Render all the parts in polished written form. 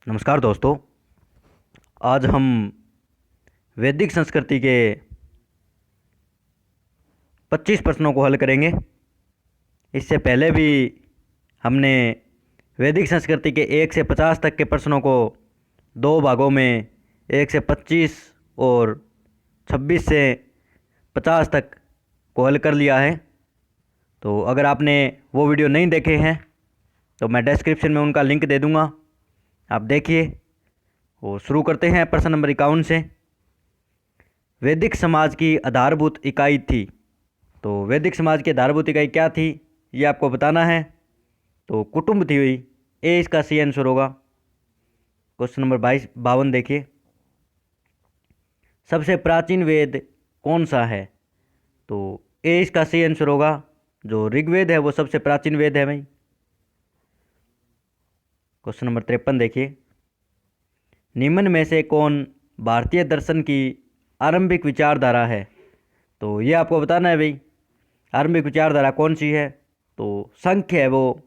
नमस्कार दोस्तों। आज हम वैदिक संस्कृति के 25 प्रश्नों को हल करेंगे। इससे पहले भी हमने वैदिक संस्कृति के 1 से 50 तक के प्रश्नों को दो भागों में 1 से 25 और 26 से 50 तक को हल कर लिया है। तो अगर आपने वो वीडियो नहीं देखे हैं तो मैं डिस्क्रिप्शन में उनका लिंक दे दूँगा, आप देखिए। और शुरू करते हैं प्रश्न नंबर 51 से। वैदिक समाज की आधारभूत इकाई थी। तो वैदिक समाज की आधारभूत इकाई क्या थी ये आपको बताना है। तो कुटुंब थी हुई, ए इसका सी आंसर होगा। क्वेश्चन नंबर 52 देखिए। सबसे प्राचीन वेद कौन सा है? तो ए इसका सी आंसर होगा। जो ऋग्वेद है वो सबसे प्राचीन वेद है भाई। क्वेश्चन नंबर 53 देखिए। निम्न में से कौन भारतीय दर्शन की आरंभिक विचारधारा है? तो ये आपको बताना है भाई, आरंभिक विचारधारा कौन सी है। तो सांख्य है वो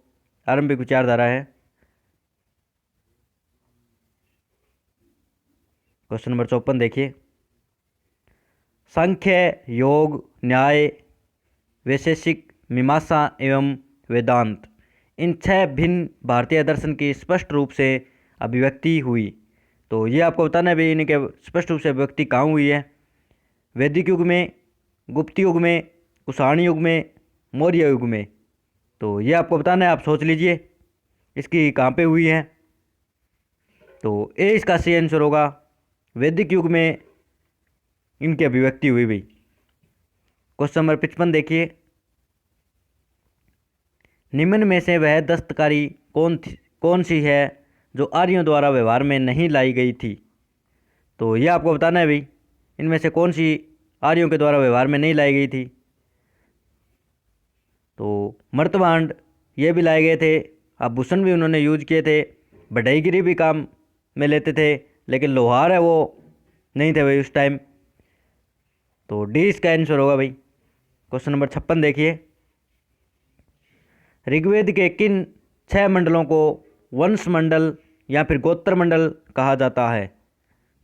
आरंभिक विचारधारा है। क्वेश्चन नंबर 54 देखिए। सांख्य, योग, न्याय, वैशेषिक, मीमांसा एवं वेदांत, इन 6 भिन्न भारतीय दर्शन की स्पष्ट रूप से अभिव्यक्ति हुई। तो ये आपको बताना है भाई, इनके स्पष्ट रूप से अभिव्यक्ति कहाँ हुई है। वैदिक युग में, गुप्त युग में, कुषाण युग में, मौर्य युग में। तो ये आपको बताना है, आप सोच लीजिए इसकी कहाँ पे हुई है। तो ए इसका सही आंसर होगा। वैदिक युग में इनकी अभिव्यक्ति हुई भाई। क्वेश्चन नंबर 55 देखिए। निम्न में से वह दस्तकारी कौन सी है जो आर्यों द्वारा व्यवहार में नहीं लाई गई थी? तो ये आपको बताना है भाई, इनमें से कौन सी आर्यों के द्वारा व्यवहार में नहीं लाई गई थी। तो मर्तभांड ये भी लाए गए थे, आभूषण भी उन्होंने यूज किए थे, बढ़ईगिरी भी काम में लेते थे, लेकिन लोहार है वो नहीं थे भाई उस टाइम। तो डी इसका आंसर होगा भाई। क्वेश्चन नंबर 56 देखिए। ऋग्वेद के किन 6 मंडलों को वंश मंडल या फिर गोत्र मंडल कहा जाता है?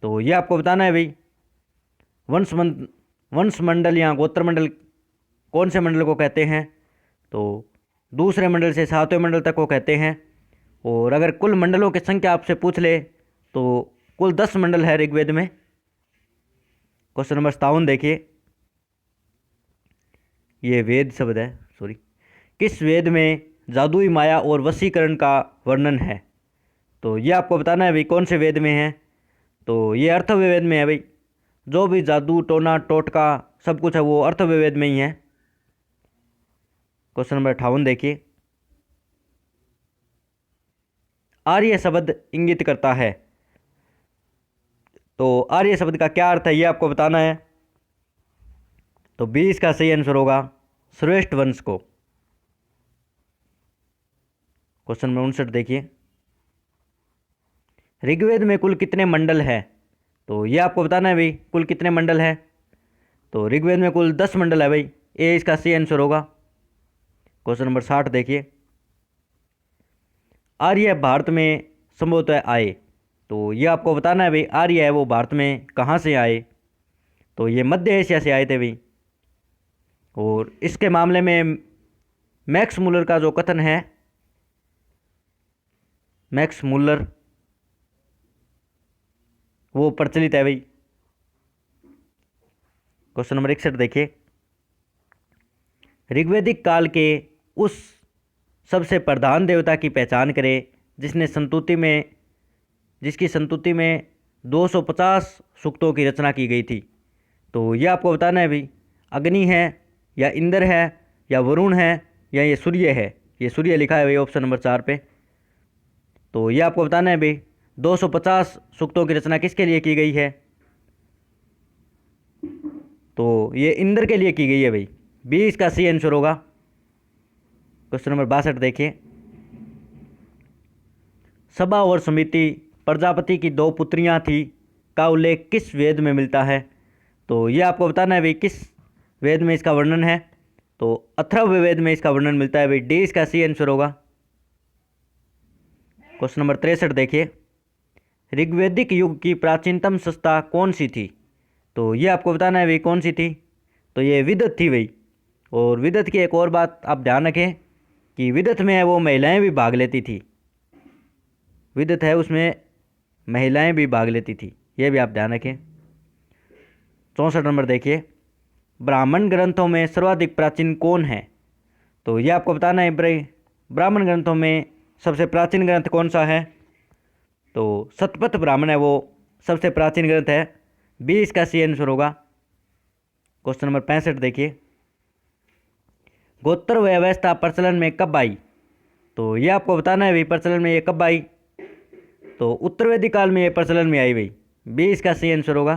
तो ये आपको बताना है भाई, वंश मंडल या गोत्र मंडल कौन से मंडल को कहते हैं। तो दूसरे मंडल से 7वें मंडल तक को कहते हैं। और अगर कुल मंडलों की संख्या आपसे पूछ ले तो कुल 10 मंडल है ऋग्वेद में। क्वेश्चन नंबर 57 देखिए। ये वेद शब्द है, सॉरी। किस वेद में जादुई माया और वशीकरण का वर्णन है? तो ये आपको बताना है भाई, कौन से वेद में है। तो ये अर्थव्य वेद में है भाई। जो भी जादू टोना टोटका सब कुछ है वो अर्थव्य वेद में ही है। क्वेश्चन नंबर 58 देखिए। आर्य शब्द इंगित करता है। तो आर्य शब्द का क्या अर्थ है ये आपको बताना है। तो 20 का सही आंसर होगा श्रेष्ठ वंश को। क्वेश्चन नंबर 59 देखिए। ऋग्वेद में कुल कितने मंडल है? तो ये आपको बताना है भाई, कुल कितने मंडल है। तो ऋग्वेद में कुल 10 मंडल है भाई। ए इसका सही आंसर होगा। क्वेश्चन नंबर 60 देखिए। आर्य भारत में संभवतः आए। तो ये आपको बताना है भाई, आर्य है वो भारत में कहाँ से आए। तो ये मध्य एशिया से आए थे भाई। और इसके मामले में मैक्स मुलर का जो कथन है, मैक्स मुलर, वो प्रचलित है भाई। क्वेश्चन नंबर 61 देखिए। ऋग्वैदिक काल के उस सबसे प्रधान देवता की पहचान करें जिसकी संतुति में 250 सूक्तों की रचना की गई थी। तो ये आपको बताना है भाई, अग्नि है या इंद्र है या वरुण है या ये सूर्य है। ये सूर्य लिखा है भाई ऑप्शन नंबर 4 पे। तो ये आपको बताना है भाई, 250 सूक्तों की रचना किसके लिए की गई है। तो ये इंद्र के लिए की गई है भाई। 20 का सी आंसर होगा। क्वेश्चन नंबर 62 देखिए। सभा और समिति प्रजापति की 2 पुत्रियां थी का उल्लेख किस वेद में मिलता है? तो ये आपको बताना है भाई, किस वेद में इसका वर्णन है। तो अथर्ववेद वेद में इसका वर्णन मिलता है भाई। डी इसका सी आंसर होगा। क्वेश्चन नंबर 63 देखिए। ऋग्वैदिक युग की प्राचीनतम संस्था कौन सी थी? तो ये आपको बताना है भाई कौन सी थी। तो ये विदत थी भाई। और विदत की एक और बात आप ध्यान रखें कि विदत में वो महिलाएं भी भाग लेती थी। विदत है उसमें महिलाएं भी भाग लेती थी, ये भी आप ध्यान रखें। 64 नंबर देखिए, ब्राह्मण ग्रंथों में सर्वाधिक प्राचीन कौन है? तो ये आपको बताना है भाई, ब्राह्मण ग्रंथों में सबसे प्राचीन ग्रंथ कौन सा है? तो शतपथ ब्राह्मण है वो सबसे प्राचीन ग्रंथ है। 20 का सी आंसर होगा। क्वेश्चन नंबर 65 देखिए, गोत्र व्यवस्था प्रचलन में कब आई? तो ये आपको बताना है भाई प्रचलन में ये कब आई। तो उत्तर वैदिक काल में ये प्रचलन में आई भाई। 20 का सी आंसर होगा।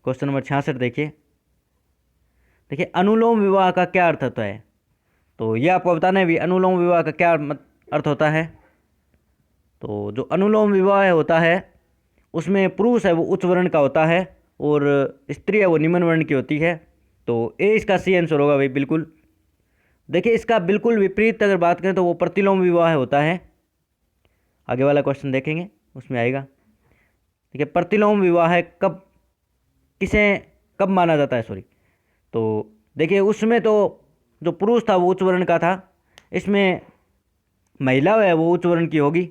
क्वेश्चन नंबर 66 देखिए, अनुलोम विवाह का क्या अर्थ होता है? तो ये आपको बताना है भाई अनुलोम विवाह का क्या अर्थ होता है। तो जो अनुलोम विवाह होता है उसमें पुरुष है वो उच्च वर्ण का होता है और स्त्री है वो निम्न वर्ण की होती है। तो ए इसका सी आंसर होगा भाई बिल्कुल। देखिए इसका बिल्कुल विपरीत अगर बात करें तो वो प्रतिलोम विवाह होता है। आगे वाला क्वेश्चन देखेंगे उसमें आएगा। ठीक है, प्रतिलोम विवाह कब किसे कब माना जाता है सॉरी। तो देखिए उसमें तो जो पुरुष था वो उच्च वर्ण का था, इसमें महिला है वो उच्च वर्ण की होगी।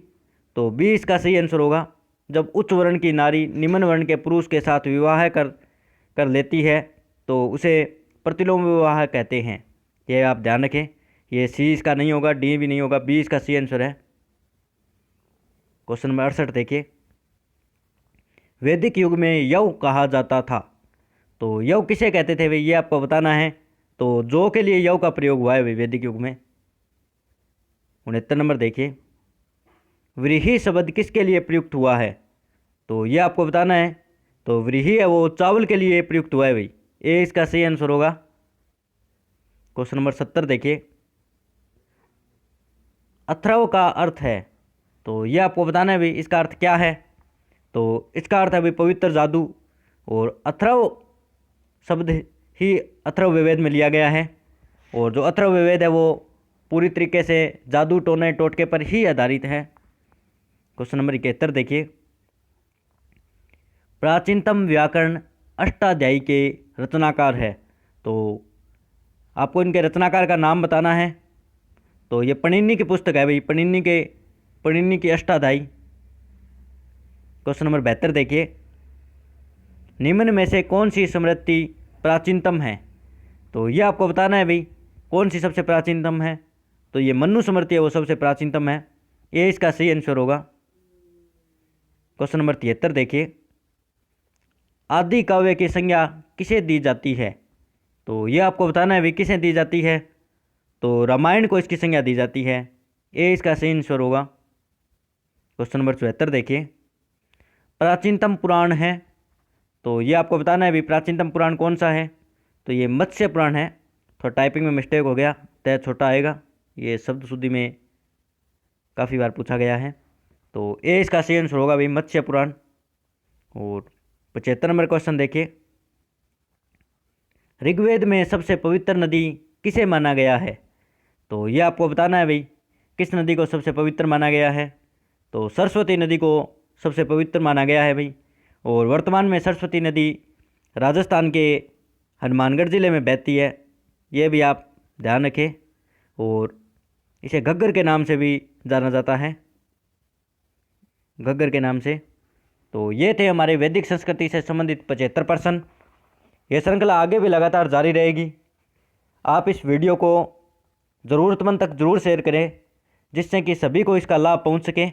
तो 20 का सही आंसर होगा। जब उच्च वर्ण की नारी निम्न वर्ण के पुरुष के साथ विवाह कर लेती है तो उसे प्रतिलोम विवाह कहते हैं। ये आप ध्यान रखें, ये सी इसका नहीं होगा, डी भी नहीं होगा, 20 का सी आंसर है। क्वेश्चन नंबर 68 देखिए, वैदिक युग में यव कहा जाता था। तो यव किसे कहते थे भाई, ये आपको बताना है। तो जौ के लिए यव का प्रयोग हुआ है भाई वैदिक युग में। 69 नंबर देखिए, व्रीहि शब्द किसके लिए प्रयुक्त हुआ है? तो ये आपको बताना है। तो व्रीहि है वो चावल के लिए प्रयुक्त हुआ है भाई। ए इसका सही आंसर होगा। क्वेश्चन नंबर 70 देखिए, अथर्व का अर्थ है। तो ये आपको बताना है भाई इसका अर्थ क्या है। तो इसका अर्थ है भाई पवित्र जादू। और अथर्व शब्द ही अथर्ववेद में लिया गया है। और जो अथर्ववेद है वो पूरी तरीके से जादू टोने टोटके पर ही आधारित है। क्वेश्चन नंबर 71 देखिए, प्राचीनतम व्याकरण अष्टाध्यायी के रचनाकार है। तो आपको इनके रचनाकार का नाम बताना है। तो ये पणिनि की पुस्तक है भाई, पणिनि की अष्टाध्यायी। क्वेश्चन नंबर 72 देखिए, निम्न में से कौन सी स्मृति प्राचीनतम है? तो ये आपको बताना है भाई कौन सी सबसे प्राचीनतम है। तो ये मनु स्मृति है वो सबसे प्राचीनतम है। ये इसका सही आंसर होगा। क्वेश्चन नंबर 73 देखिए, आदि काव्य की संज्ञा किसे दी जाती है? तो ये आपको बताना है भाई किसे दी जाती है। तो रामायण को इसकी संज्ञा दी जाती है। ये इसका सही आंसर होगा। क्वेश्चन नंबर 74 देखिए, प्राचीनतम पुराण है। तो ये आपको बताना है भाई प्राचीनतम पुराण कौन सा है। तो ये मत्स्य पुराण है। थोड़ा टाइपिंग में मिस्टेक हो गया, तय छोटा आएगा। ये शब्द शुद्धि में काफ़ी बार पूछा गया है। तो ए इसका सही आंसर होगा भाई मत्स्य पुराण। और 75 नंबर क्वेश्चन देखिए, ऋग्वेद में सबसे पवित्र नदी किसे माना गया है? तो ये आपको बताना है भाई किस नदी को सबसे पवित्र माना गया है। तो सरस्वती नदी को सबसे पवित्र माना गया है भाई। और वर्तमान में सरस्वती नदी राजस्थान के हनुमानगढ़ ज़िले में बहती है। ये भी आप ध्यान रखें। और इसे घग्गर के नाम से भी जाना जाता है, घग्गर के नाम से। तो ये थे हमारे वैदिक संस्कृति से संबंधित 75 प्रश्न। ये श्रृंखला आगे भी लगातार जारी रहेगी। आप इस वीडियो को ज़रूरतमंद तक ज़रूर शेयर करें जिससे कि सभी को इसका लाभ पहुंच सके।